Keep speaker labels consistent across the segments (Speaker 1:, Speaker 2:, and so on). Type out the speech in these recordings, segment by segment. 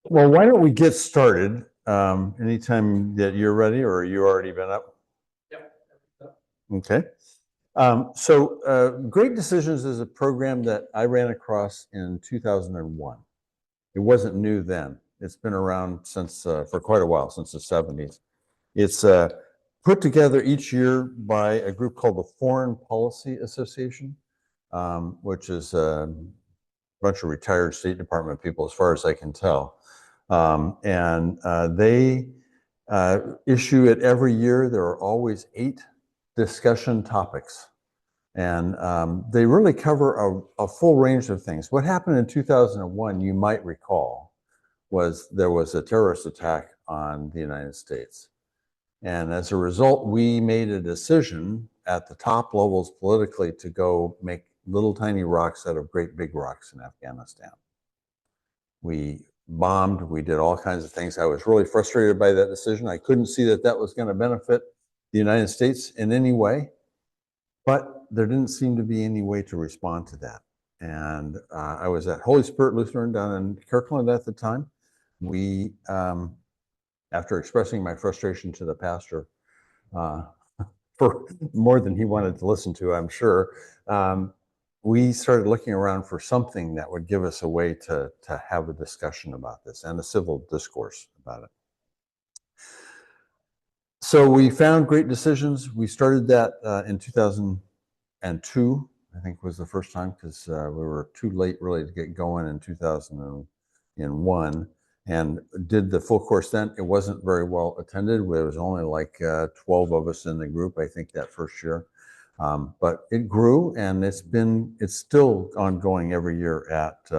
Speaker 1: Well, why don't we get started? Anytime that you're ready, or you already been up?
Speaker 2: Yep.
Speaker 1: Okay. Great Decisions is a program that I ran across in 2001. It wasn't new then. It's been around since for quite a while, since the 70s. It's put together each year by a group called the Foreign Policy Association, which is a bunch of retired State Department people, as far as I can tell. They issue it every year. There are always 8 discussion topics. And they really cover a full range of things. What happened in 2001, you might recall, was there was a terrorist attack on the United States. And as a result, we made a decision at the top levels politically to go make little tiny rocks out of great big rocks in Afghanistan. We bombed, we did all kinds of things. I was really frustrated by that decision. I couldn't see that that was going to benefit the United States in any way, but there didn't seem to be any way to respond to that. And I was at Holy Spirit Lutheran down in Kirkland at the time. We, after expressing my frustration to the pastor for more than he wanted to listen to, I'm sure, we started looking around for something that would give us a way to have a discussion about this and a civil discourse about it. So we found Great Decisions. We started that in 2002, I think was the first time, because we were too late really to get going in 2001, and did the full course then. It wasn't very well attended. There was only like 12 of us in the group, I think, that first year. But it grew, and it's still ongoing every year at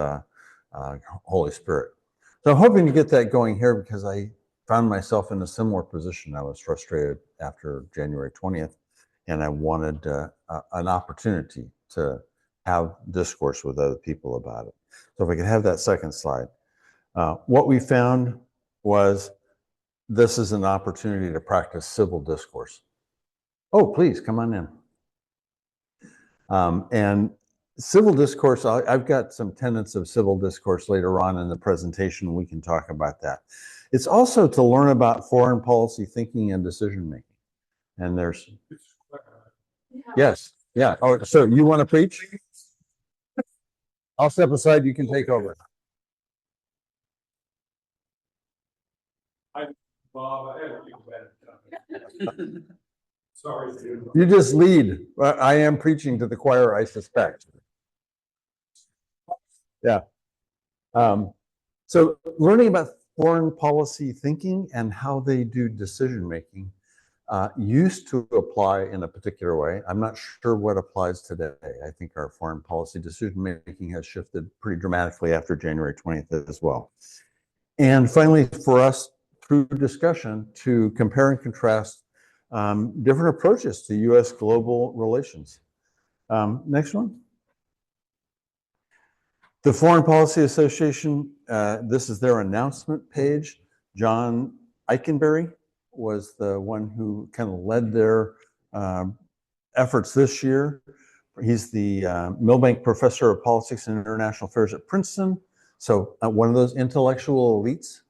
Speaker 1: Holy Spirit. So I'm hoping to get that going here, because I found myself in a similar position. I was frustrated after January 20th, and I wanted an opportunity to have discourse with other people about it. So if I could have that second slide. What we found was this is an opportunity to practice civil discourse. Oh, please come on in. And civil discourse, I've got some tenets of civil discourse later on in the presentation. We can talk about that. It's also to learn about foreign policy thinking and decision making. And there's, yes, yeah. Oh, so you want to preach? I'll step aside. You can take over.
Speaker 2: I'm Bob. Sorry.
Speaker 1: You just lead. I am preaching to the choir, I suspect. Yeah. So learning about foreign policy thinking and how they do decision making used to apply in a particular way. I'm not sure what applies today. I think our foreign policy decision making has shifted pretty dramatically after January 20th as well. And finally, for us, through discussion, to compare and contrast different approaches to U.S. global relations. Next one. The Foreign Policy Association, this is their announcement page. John Eikenberry was the one who kind of led their efforts this year. He's the Milbank Professor of Politics and International Affairs at Princeton. So one of those intellectual elites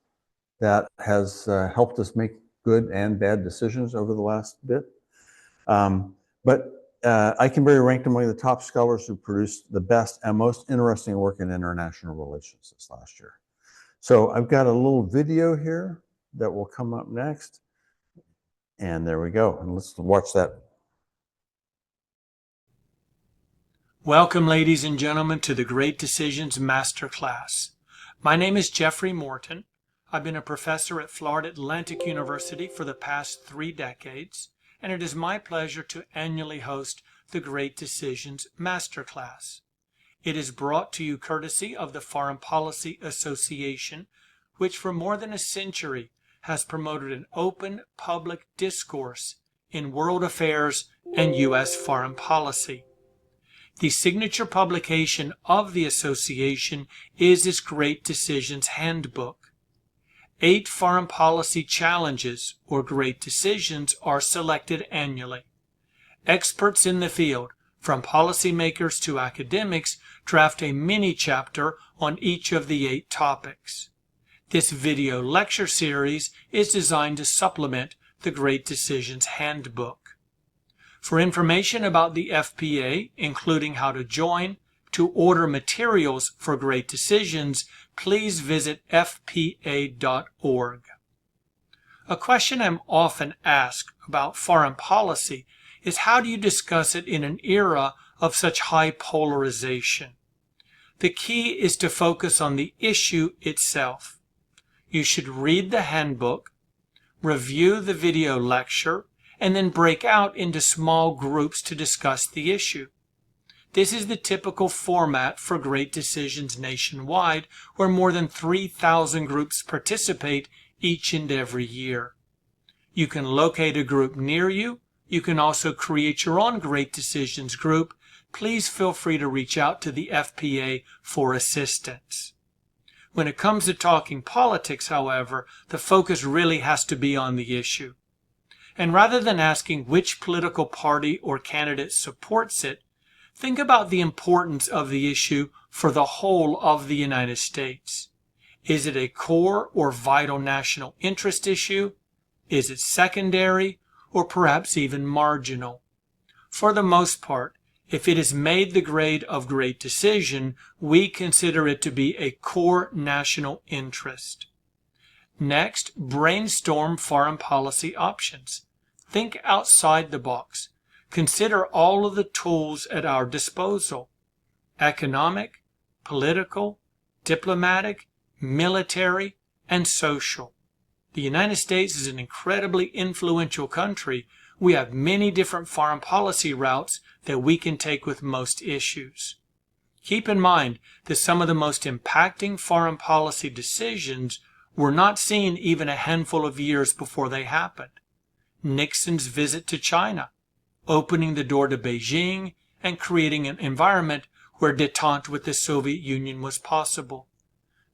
Speaker 1: that has helped us make good and bad decisions over the last bit. Eikenberry ranked among the top scholars who produced the best and most interesting work in international relations this last year. So I've got a little video here that will come up next. And there we go. And let's watch that.
Speaker 3: Welcome, ladies and gentlemen, to the Great Decisions Masterclass. My name is Jeffrey Morton. I've been a professor at Florida Atlantic University for the past 3 decades, and it is my pleasure to annually host the Great Decisions Masterclass. It is brought to you courtesy of the Foreign Policy Association, which for more than a century has promoted an open public discourse in world affairs and U.S. foreign policy. The signature publication of the association is its Great Decisions Handbook. 8 foreign policy challenges, or great decisions, are selected annually. Experts in the field, from policymakers to academics, draft a mini-chapter on each of the 8 topics. This video lecture series is designed to supplement the Great Decisions Handbook. For information about the FPA, including how to join, to order materials for Great Decisions, please visit fpa.org. A question I'm often asked about foreign policy is how do you discuss it in an era of such high polarization? The key is to focus on the issue itself. You should read the handbook, review the video lecture, and then break out into small groups to discuss the issue. This is the typical format for Great Decisions nationwide, where more than 3,000 groups participate each and every year. You can locate a group near you. You can also create your own Great Decisions group. Please feel free to reach out to the FPA for assistance. When it comes to talking politics, however, the focus really has to be on the issue. And rather than asking which political party or candidate supports it, think about the importance of the issue for the whole of the United States. Is it a core or vital national interest issue? Is it secondary or perhaps even marginal? For the most part, if it is made the grade of Great Decision, we consider it to be a core national interest. Next, brainstorm foreign policy options. Think outside the box. Consider all of the tools at our disposal: economic, political, diplomatic, military, and social. The United States is an incredibly influential country. We have many different foreign policy routes that we can take with most issues. Keep in mind that some of the most impacting foreign policy decisions were not seen even a handful of years before they happened. Nixon's visit to China, opening the door to Beijing and creating an environment where détente with the Soviet Union was possible.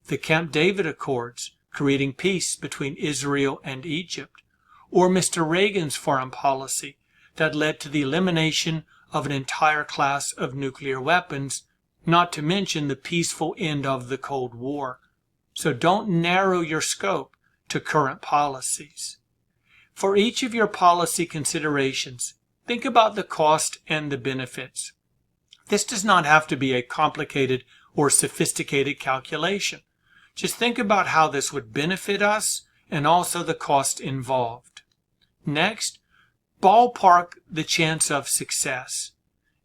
Speaker 3: The Camp David Accords, creating peace between Israel and Egypt. Or Mr. Reagan's foreign policy that led to the elimination of an entire class of nuclear weapons, not to mention the peaceful end of the Cold War. So don't narrow your scope to current policies. For each of your policy considerations, think about the cost and the benefits. This does not have to be a complicated or sophisticated calculation. Just think about how this would benefit us and also the cost involved. Next, ballpark the chance of success.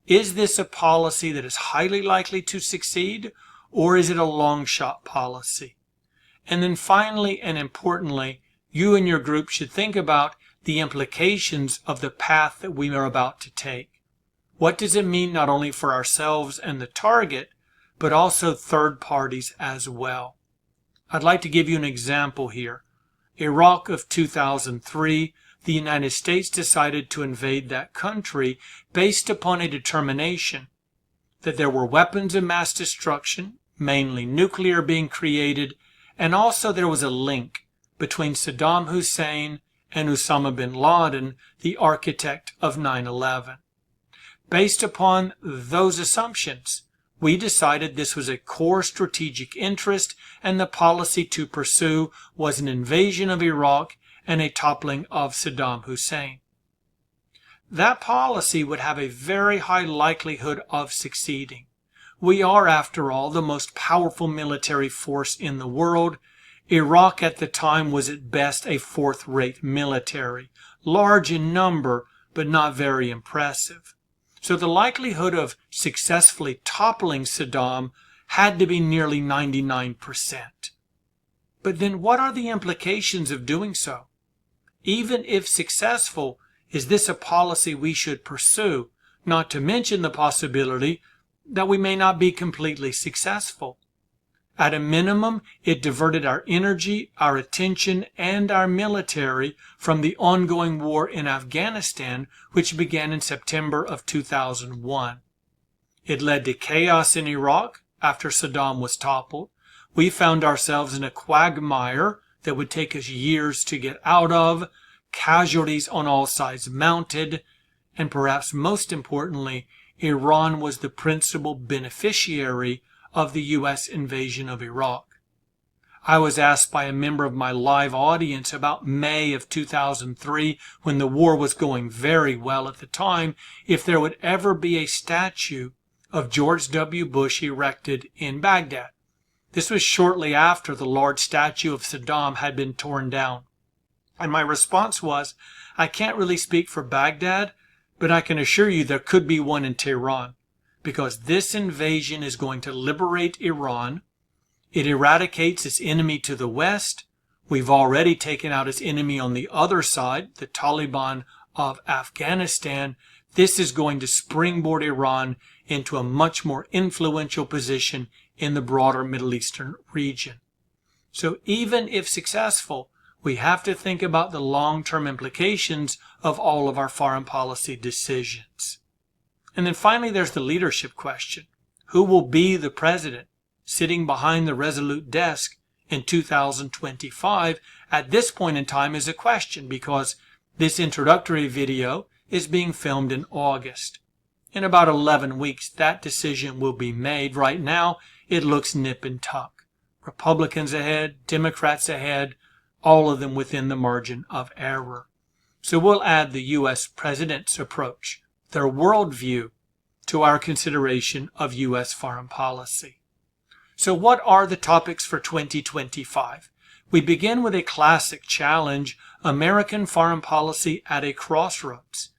Speaker 3: Is this a policy that is highly likely to succeed, or is it a long shot policy? And then finally and importantly, you and your group should think about the implications of the path that we are about to take. What does it mean not only for ourselves and the target, but also third parties as well? I'd like to give you an example here. Iraq of 2003, the United States decided to invade that country based upon a determination that there were weapons of mass destruction, mainly nuclear, being created, and also there was a link between Saddam Hussein and Osama bin Laden, the architect of 9/11. Based upon those assumptions, we decided this was a core strategic interest and the policy to pursue was an invasion of Iraq and a toppling of Saddam Hussein. That policy would have a very high likelihood of succeeding. We are, after all, the most powerful military force in the world. Iraq at the time was at best a fourth-rate military, large in number but not very impressive. So the likelihood of successfully toppling Saddam had to be nearly 99%. But then what are the implications of doing so? Even if successful, is this a policy we should pursue, not to mention the possibility that we may not be completely successful? At a minimum, it diverted our energy, our attention, and our military from the ongoing war in Afghanistan, which began in September of 2001. It led to chaos in Iraq after Saddam was toppled. We found ourselves in a quagmire that would take us years to get out of, casualties on all sides mounted, and perhaps most importantly, Iran was the principal beneficiary of the U.S. invasion of Iraq. I was asked by a member of my live audience about May of 2003, when the war was going very well at the time, if there would ever be a statue of George W. Bush erected in Baghdad. This was shortly after the large statue of Saddam had been torn down. And my response was, I can't really speak for Baghdad, but I can assure you there could be one in Tehran, because this invasion is going to liberate Iran. It eradicates its enemy to the west. We've already taken out its enemy on the other side, the Taliban of Afghanistan. This is going to springboard Iran into a much more influential position in the broader Middle Eastern region. So even if successful, we have to think about the long-term implications of all of our foreign policy decisions. And then finally, there's the leadership question. Who will be the president sitting behind the Resolute desk in 2025? At this point in time is a question, because this introductory video is being filmed in August. In about 11 weeks, that decision will be made. Right now, it looks nip and tuck. Republicans ahead, Democrats ahead, all of them within the margin of error. So we'll add the U.S. president's approach, their worldview, to our consideration of U.S. foreign policy. So what are the topics for 2025? We begin with a classic challenge, American foreign policy at a crossroads.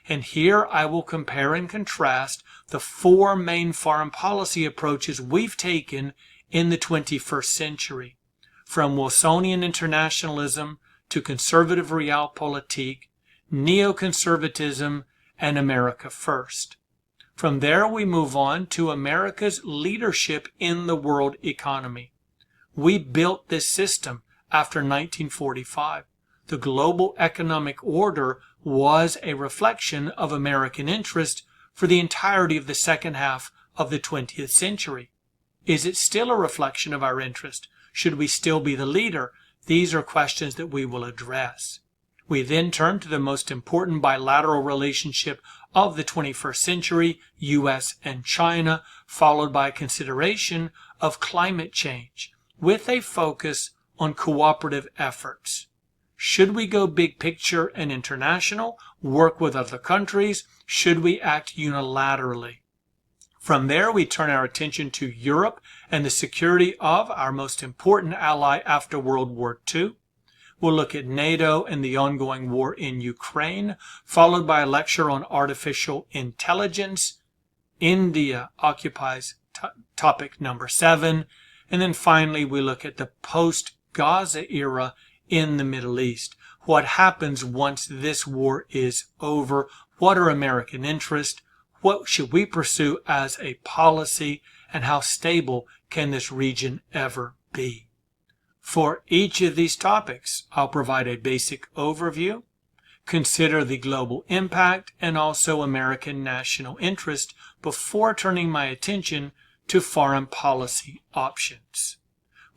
Speaker 3: And here I will compare and contrast the four main foreign policy approaches we've taken in the 21st century, from Wilsonian internationalism to conservative realpolitik, neoconservatism, and America First. From there we move on to America's leadership in the world economy. We built this system after 1945. The global economic order was a reflection of American interest for the entirety of the second half of the 20th century. Is it still a reflection of our interest? Should we still be the leader? These are questions that we will address. We then turn to the most important bilateral relationship of the 21st century, U.S. and China, followed by a consideration of climate change, with a focus on cooperative efforts. Should we go big picture and international, work with other countries? Should we act unilaterally? From there, we turn our attention to Europe and the security of our most important ally after World War II. We'll look at NATO and the ongoing war in Ukraine, followed by a lecture on artificial intelligence. India occupies topic number 7. And then finally, we look at the post-Gaza era in the Middle East. What happens once this war is over? What are American interests? What should we pursue as a policy? And how stable can this region ever be? For each of these topics, I'll provide a basic overview, consider the global impact, and also American national interest before turning my attention to foreign policy options.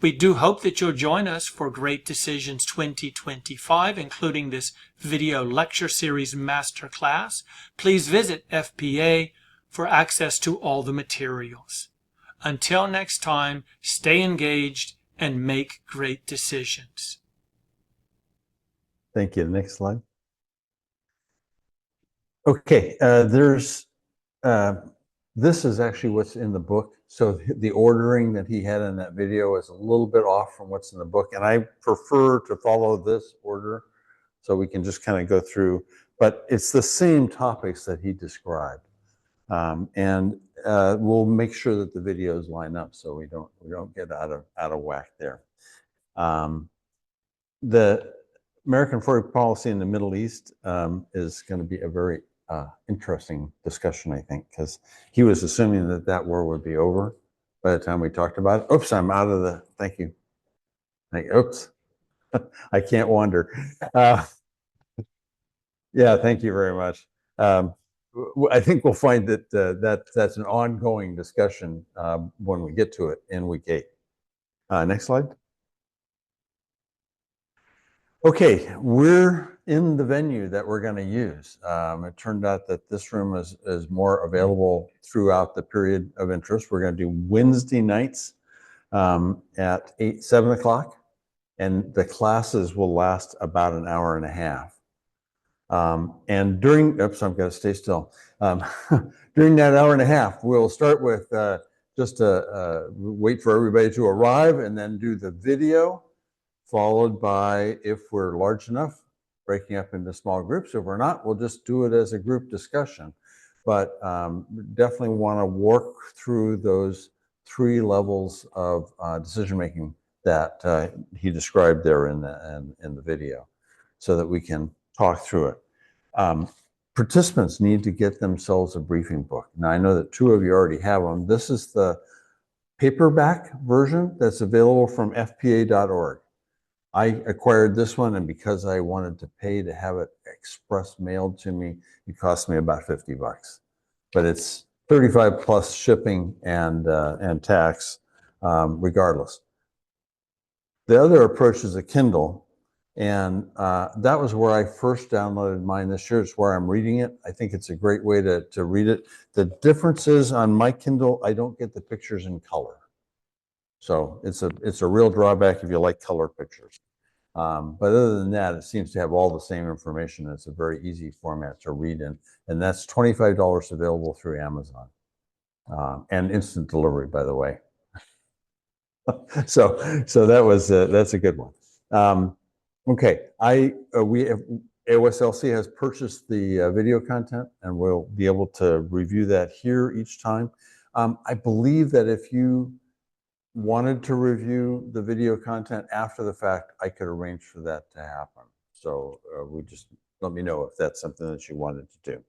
Speaker 3: We do hope that you'll join us for Great Decisions 2025, including this video lecture series masterclass. Please visit FPA for access to all the materials. Until next time, stay engaged and make great decisions.
Speaker 1: Thank you. Next slide. Okay, this is actually what's in the book. So the ordering that he had in that video is a little bit off from what's in the book, and I prefer to follow this order so we can just kind of go through, but it's the same topics that he described. And we'll make sure that the videos line up so we don't get out of whack there. The American foreign policy in the Middle East is going to be a very interesting discussion, I think, because he was assuming that war would be over by the time we talked about it. Oops, I'm out of the. Thank you. Oops, I can't wander. Yeah, thank you very much. I think we'll find that that's an ongoing discussion when we get to it in week 8. Next slide. Okay, we're in the venue that we're going to use. It turned out that this room is more available throughout the period of interest. We're going to do Wednesday nights at 7 o'clock, and the classes will last about an hour and a half. And during, oops, I've got to stay still. During that hour and a half, we'll start with just wait for everybody to arrive and then do the video, followed by, if we're large enough, breaking up into small groups. If we're not, we'll just do it as a group discussion. But definitely want to work through those 3 levels of decision-making that he described there in the video, so that we can talk through it. Participants need to get themselves a briefing book. Now, I know that 2 of you already have them. This is the paperback version that's available from fpa.org. I acquired this one, and because I wanted to pay to have it express mailed to me, it cost me about $50. But it's 35 plus shipping and tax, regardless. The other approach is a Kindle, and that was where I first downloaded mine this year. It's where I'm reading it. I think it's a great way to read it. The difference is on my Kindle, I don't get the pictures in color. So it's a real drawback if you like color pictures. But other than that, it seems to have all the same information. It's a very easy format to read in, and that's $25 available through Amazon, and instant delivery, by the way. So that's a good one. Okay, AOSLC has purchased the video content, and we'll be able to review that here each time. I believe that if you wanted to review the video content after the fact, I could arrange for that to happen. So just let me know if that's something that you wanted to do.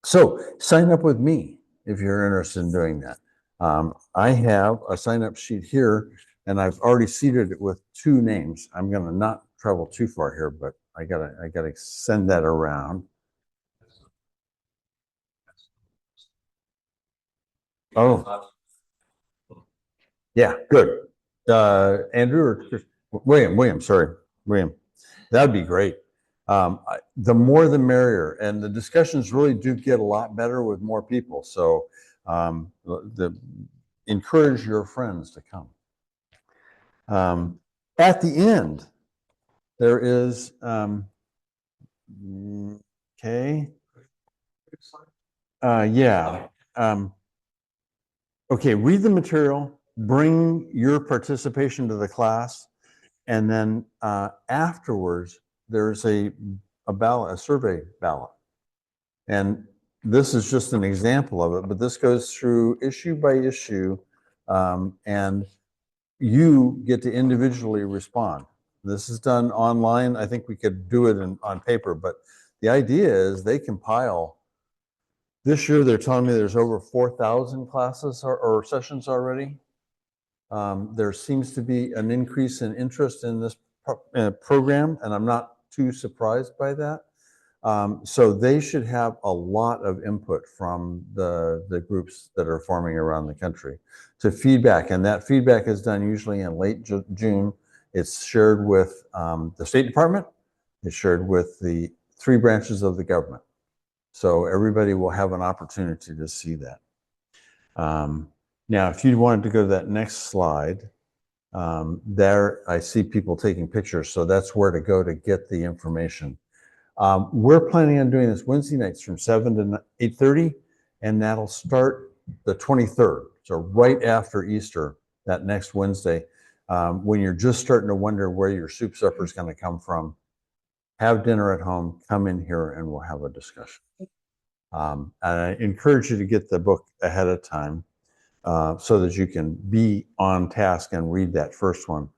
Speaker 1: So sign up with me if you're interested in doing that. I have a sign-up sheet here, and I've already seeded it with 2 names. I'm going to not travel too far here, but I gotta send that around. Oh. Yeah, good. Andrew or William, sorry, William. That'd be great. The more the merrier, and the discussions really do get a lot better with more people. So encourage your friends to come. At the end, there is, okay. Yeah. Okay, read the material, bring your participation to the class, and then afterwards, there's a ballot, a survey ballot. And this is just an example of it, but this goes through issue by issue, and you get to individually respond. This is done online. I think we could do it on paper, but the idea is they compile. This year, they're telling me there's over 4,000 classes or sessions already. There seems to be an increase in interest in this program, and I'm not too surprised by that. So they should have a lot of input from the groups that are forming around the country to feedback, and that feedback is done usually in late June. It's shared with the State Department. It's shared with the 3 branches of the government. So everybody will have an opportunity to see that. Now, if you wanted to go to that next slide, there I see people taking pictures, so that's where to go to get the information. We're planning on doing this Wednesday nights from 7 to 8:30, and that'll start the 23rd, so right after Easter, that next Wednesday, when you're just starting to wonder where your soup supper is going to come from. Have dinner at home, come in here, and we'll have a discussion. And I encourage you to get the book ahead of time so that you can be on task and read that first one.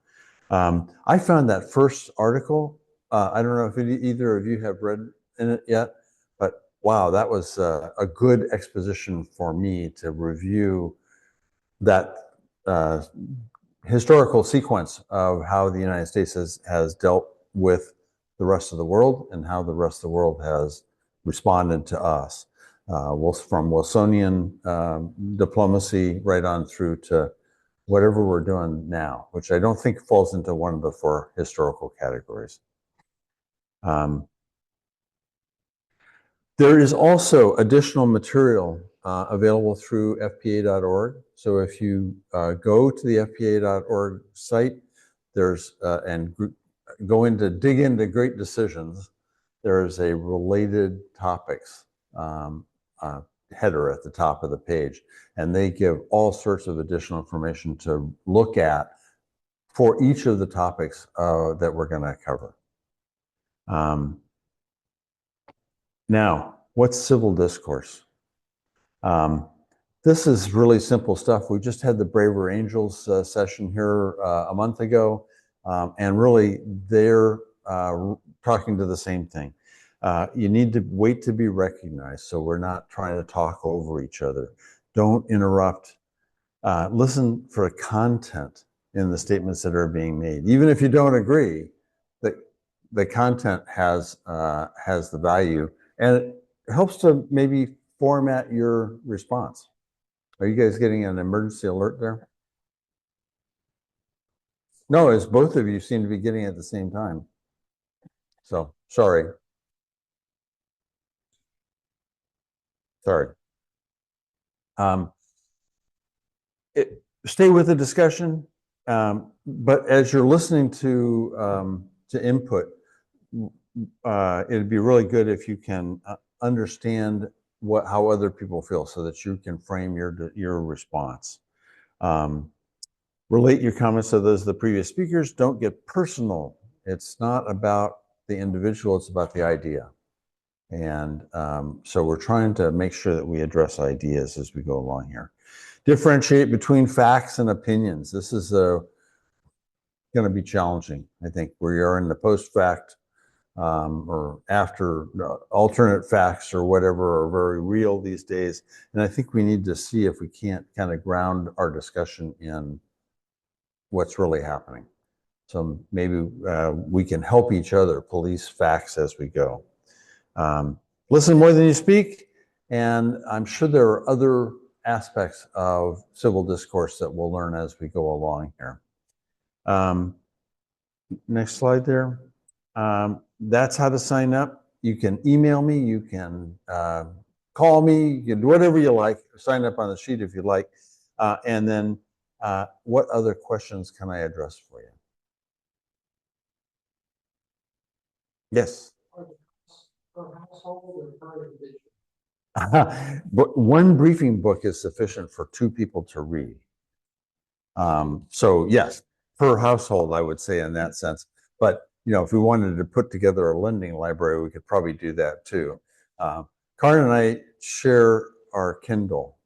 Speaker 1: I found that first article, I don't know if either of you have read in it yet, but wow, that was a good exposition for me to review that historical sequence of how the United States has dealt with the rest of the world and how the rest of the world has responded to us, from Wilsonian diplomacy right on through to whatever we're doing now, which I don't think falls into one of the 4 historical categories. There is also additional material available through fpa.org. So if you go to the fpa.org site, there's dig into great decisions, there's a related topics header at the top of the page, and they give all sorts of additional information to look at for each of the topics that we're going to cover. Now, what's civil discourse? This is really simple stuff. We just had the Braver Angels session here a month ago, and really they're talking to the same thing. You need to wait to be recognized, so we're not trying to talk over each other. Don't interrupt. Listen for content in the statements that are being made. Even if you don't agree, the content has the value, and it helps to maybe format your response. Are you guys getting an emergency alert there? No, it's both of you seem to be getting it at the same time. So, sorry. Sorry. Stay with the discussion, but as you're listening to input, it'd be really good if you can understand how other people feel, so that you can frame your response. Relate your comments to those of the previous speakers. Don't get personal. It's not about the individual, it's about the idea. And so we're trying to make sure that we address ideas as we go along here. Differentiate between facts and opinions. This is going to be challenging. I think we are in the post-fact or after alternate facts or whatever are very real these days. And I think we need to see if we can't kind of ground our discussion in what's really happening. So maybe we can help each other police facts as we go. Listen more than you speak, and I'm sure there are other aspects of civil discourse that we'll learn as we go along here. Next slide there. That's how to sign up. You can email me, you can call me, you can do whatever you like. Sign up on the sheet if you like. And then what other questions can I address for you? Yes. But one briefing book is sufficient for 2 people to read. So yes, per household, I would say in that sense. But if we wanted to put together a lending library, we could probably do that too. Karen and I share our Kindle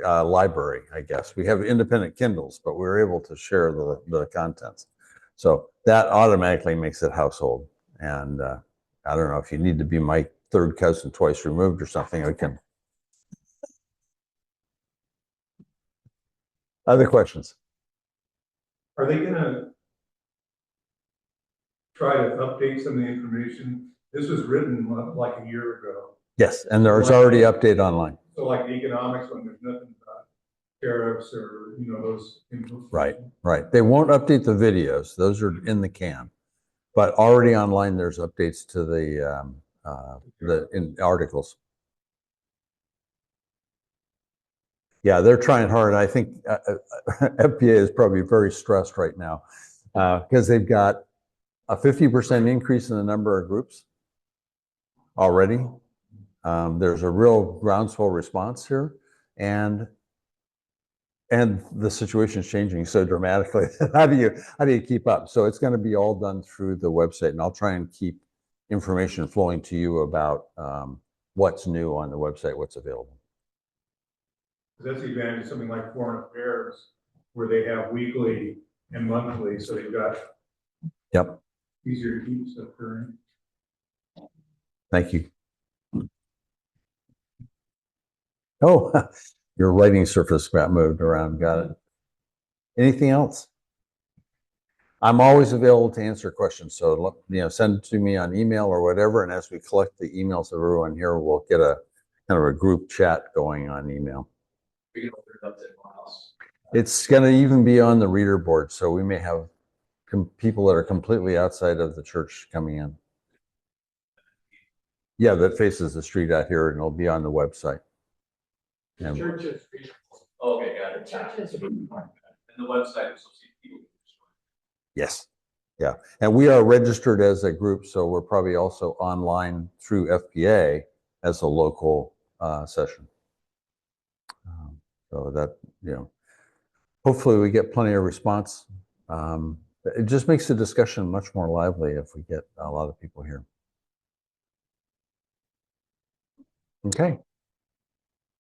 Speaker 1: library, I guess. We have independent Kindles, but we're able to share the contents. So that automatically makes it household. And I don't know if you need to be my third cousin twice removed or something. I can. Other questions?
Speaker 2: Are they gonna try to update some of the information? This was written like a year ago.
Speaker 1: Yes, and there's already update online.
Speaker 2: So like economics, when there's nothing about tariffs or those inputs.
Speaker 1: Right. They won't update the videos; those are in the can. But already online, there's updates to the articles. Yeah, they're trying hard. I think FBA is probably very stressed right now because they've got a 50% increase in the number of groups already. There's a real groundswell response here, and the situation is changing so dramatically. How do you keep up? So it's going to be all done through the website, and I'll try and keep information flowing to you about what's new on the website, what's available.
Speaker 2: That's the advantage of something like foreign affairs, where they have weekly and monthly, so they've got easier to keep stuff current.
Speaker 1: Thank you. Oh, your writing surface got moved around. Got it. Anything else? I'm always available to answer questions. So send it to me on email or whatever. And as we collect the emails of everyone here, we'll get a kind of a group chat going on email. It's going to even be on the reader board, so we may have people that are completely outside of the church coming in. Yeah, that faces the street out here, and it'll be on the website. And-
Speaker 3: Churches.
Speaker 4: Okay, got it.
Speaker 5: Churches.
Speaker 4: And the website is so people.
Speaker 1: Yes. Yeah. And we are registered as a group, so we're probably also online through FPA as a local session. So that, hopefully we get plenty of response. It just makes the discussion much more lively if we get a lot of people here. Okay.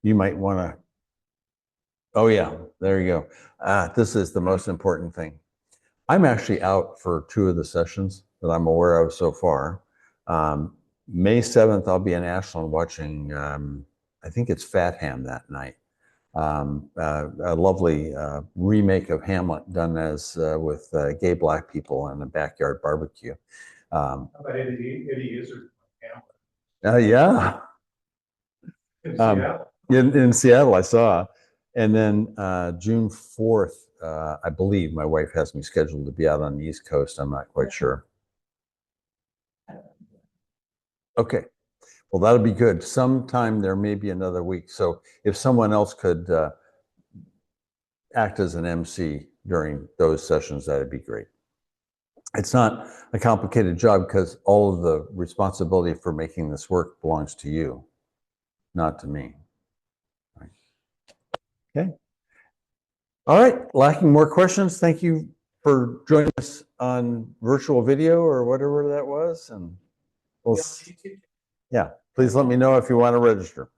Speaker 1: You might want to, oh yeah, there you go. This is the most important thing. I'm actually out for 2 of the sessions that I'm aware of so far. May 7th, I'll be in Ashland watching, I think it's Fat Ham that night. A lovely remake of Hamlet done as with gay black people in a backyard barbecue.
Speaker 2: How about Eddie Izzard?
Speaker 1: Yeah,
Speaker 2: In Seattle.
Speaker 1: in Seattle, I saw. And then June 4th, I believe my wife has me scheduled to be out on the East Coast. I'm not quite sure. Okay. Well, that'll be good. Sometime there may be another week. So if someone else could act as an MC during those sessions, that'd be great. It's not a complicated job because all of the responsibility for making this work belongs to you, not to me. Right. Okay. All right. Lacking more questions. Thank you for joining us on virtual video or whatever that was. And we'll, yeah, please let me know if you want to register.